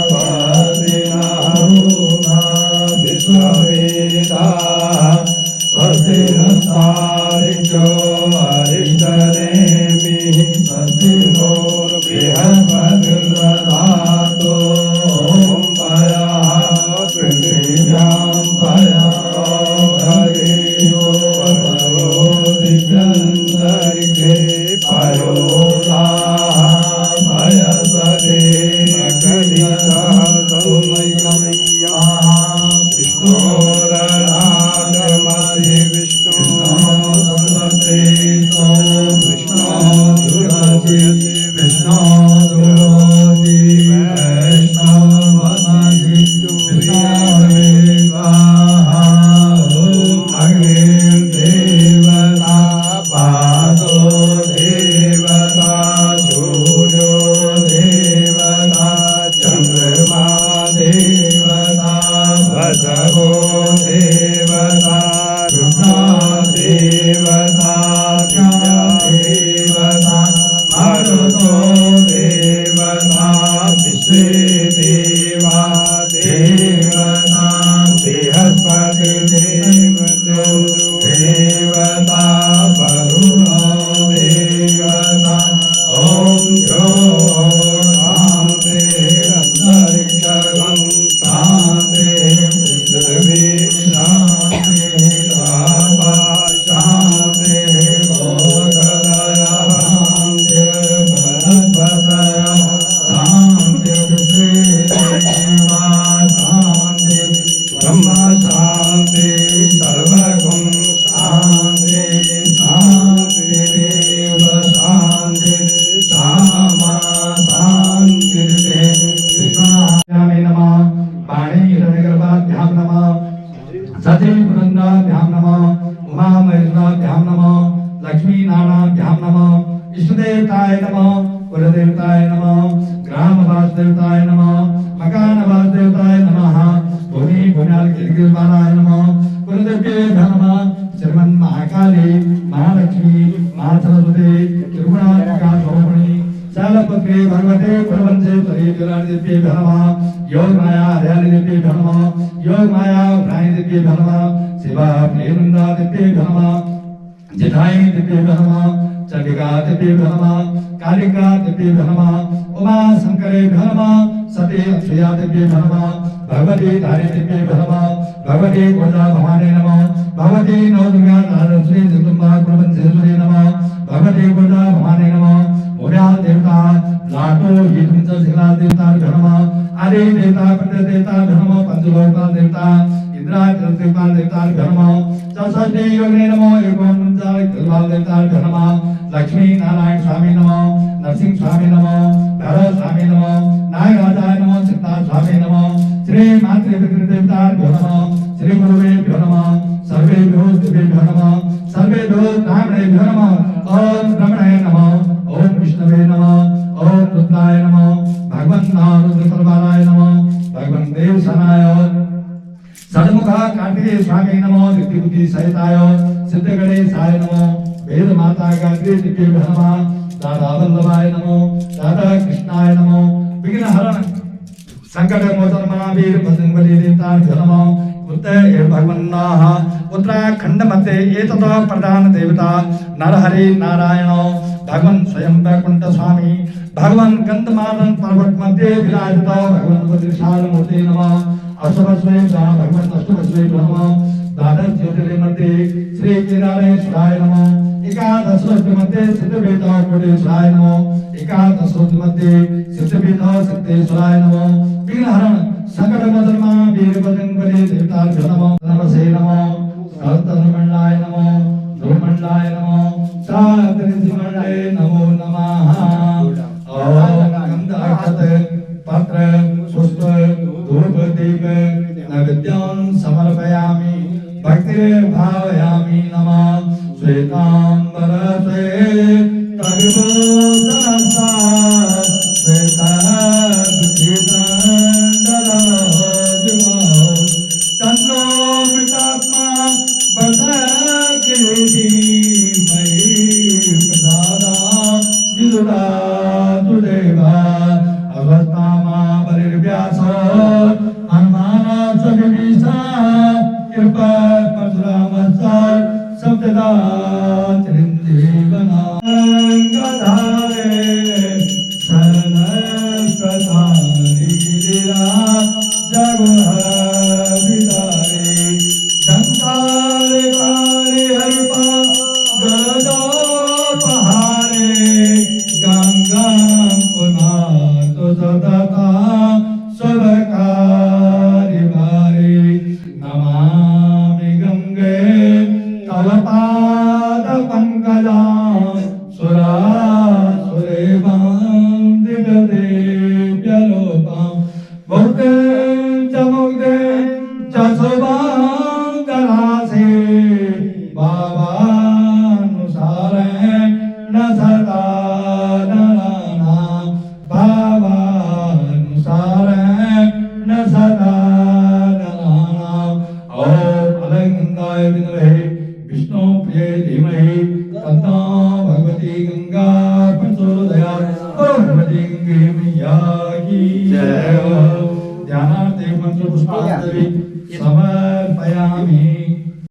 स्वस्ति नूना विश्ववेदाः स्वस्ति नस्तारिचो अरिष्टनेमिः स्वस्ति नो बृहस्पतिर्दधातु ॐ पयः पृथिव्यां पयो हरियो वरो दिव्यन्तरिक्षे पयोदाः पयस्पति मकरिषः सौम्यमय्याः विष्णोरराजमसि विष्णो संसते सो विष्णो दुरसि विष्णो दुरोसि वैष्णवमसि विष्णुर्विश्वाः ॐ अग्निर्देवता पादो देवता सूर्यो देवता चन्द्रमा देवता वसवो देवता रुद्रा देवता देवता मरुतो देवता विश्वे देवा देवता बृहस्पति देवतो देवता वरुणो देवता ॐ यो शान्ते अन्तरिक्षं शान्ते पृथिवी शान्ते रामा शान्ते भूतलयः शान्ते वनस्पतयः शान्ते देवा शान्ते ब्रह्म शान्ति सर्वगुण शान्ति शान्तिरेव शान्ति सामा शान्तिर्देवाय नमः पाणिहिरण्यगर्भाभ्यां नमः सतीपुरन्दाभ्यां नमः उमामहेश्वराभ्यां नमः लक्ष्मीनारायणाभ्यां नमः इष्टदेवताय नमः कुलदेवताय नमः ग्रामवासदेवताय नमः मकानवासदेवताय नमः भूमि भुवनाल गिरिगिरिबालाय नमः कुलदेव्यै नमः श्रीमन्महाकाली महालक्ष्मी महासरस्वती त्रिगुणात्मिका स्वरूपिणी शालपत्रे भगवते प्रपंचेश्वरी विराजदेव्यै नमः योगमाया हरियालीदेव्यै नमः योगमाया प्राणीदेव्यै नमः शिवा प्रियवृन्दादेव्यै नमः जटाई देव्यै नमः चंडिका देव्यै नमः कालिका देव्यै नमः उमा शंकरे नमः सती अक्षया देव्यै नमः भगवती धारी देव्यै नमः भगवती गोदा भवानी नमः भगवती नवदुर्गा नारश्री जगदम्बा प्रपंचेश्वरी नमः भगवती गोदा भवानी नमः मोर्या देवता लाटो हिंद शिला देवता नमः आदि देवता पंडित देवता नमः पंचलोका देवता इंद्रा देवता देवता नमः चतुष्टय योगिने नमः एवं पंचाल देवता नमः लक्ष्मी नारायण स्वामी नमः नरसिंह स्वामी नमः भैरव स्वामी नमः नागराजाय नमः सिद्धार्थ स्वामी नमः श्री मातृ देवता नमः श्री गुरुवेभ्यो नमः सर्वेभ्यो देवेभ्यो नमः सर्वेभ्यो ब्राह्मणेभ्यो नमः ओम ब्रह्मणे नमः ओम विष्णवे नमः ओम रुद्राय नमः भगवन् रुद्रपरमाय नमः भगवन् देवसनाय षण्मुखा कार्तिकेय स्वामी नमः दिव्यबुद्धि सहिताय सिद्धगणेशाय नमः वेद माता गायत्री दिव्येभ्यो नमः दादा वल्लभाय नमः दादा कृष्णाय नमः विघ्नहरण संकट मोचन महावीर बजरंगबली देवताभ्यो नमः उत्तर भगवन्नाः उत्तराखंड मध्ये एतत् प्रधान देवता नरहरि नारायण भगवन् स्वयं वैकुंठ स्वामी भगवान गंधमादन पर्वत मध्ये विराजित भगवान वज्रशाल मूर्ति नमः अष्टवस्वे भगवान अष्टवस्वे नमः द्वादश ज्योतिर्लिंग मध्ये श्री केदारेश्वराय नमः एकादश मध्ये सिद्धपीठ कोटेश्वराय नमः एकादश मध्ये सिद्धपीठ सिद्धेश्वराय नमः विघ्नहरण संकट मोचन महावीर बजरंगबली देवताभ्यो नमः नमसे नमः सहस्रमंडलाय नमः ध्रुवमंडलाय नमः सागरसिंहमंडले नमो नमः ओम गंध अक्षत पत्र पुष्प धूप दीप नैवेद्यं समर्पयामि भक्तिर्भावयामि नमः श्वेतांबर श्वेत तविभूषणसा तन्नो मृतात्मा बसकेति मयि प्रसादा विदुरा तुदेवा अवस्था ओम अलगंगाय विद्महे विष्णु प्रिये धीमहि तन्नो भगवती गंगा प्रचोदयात्। ओम भगवती गंगे मैया की जय हो। ध्यानार्थे मंत्र पुष्पांजलि समर्पयामि।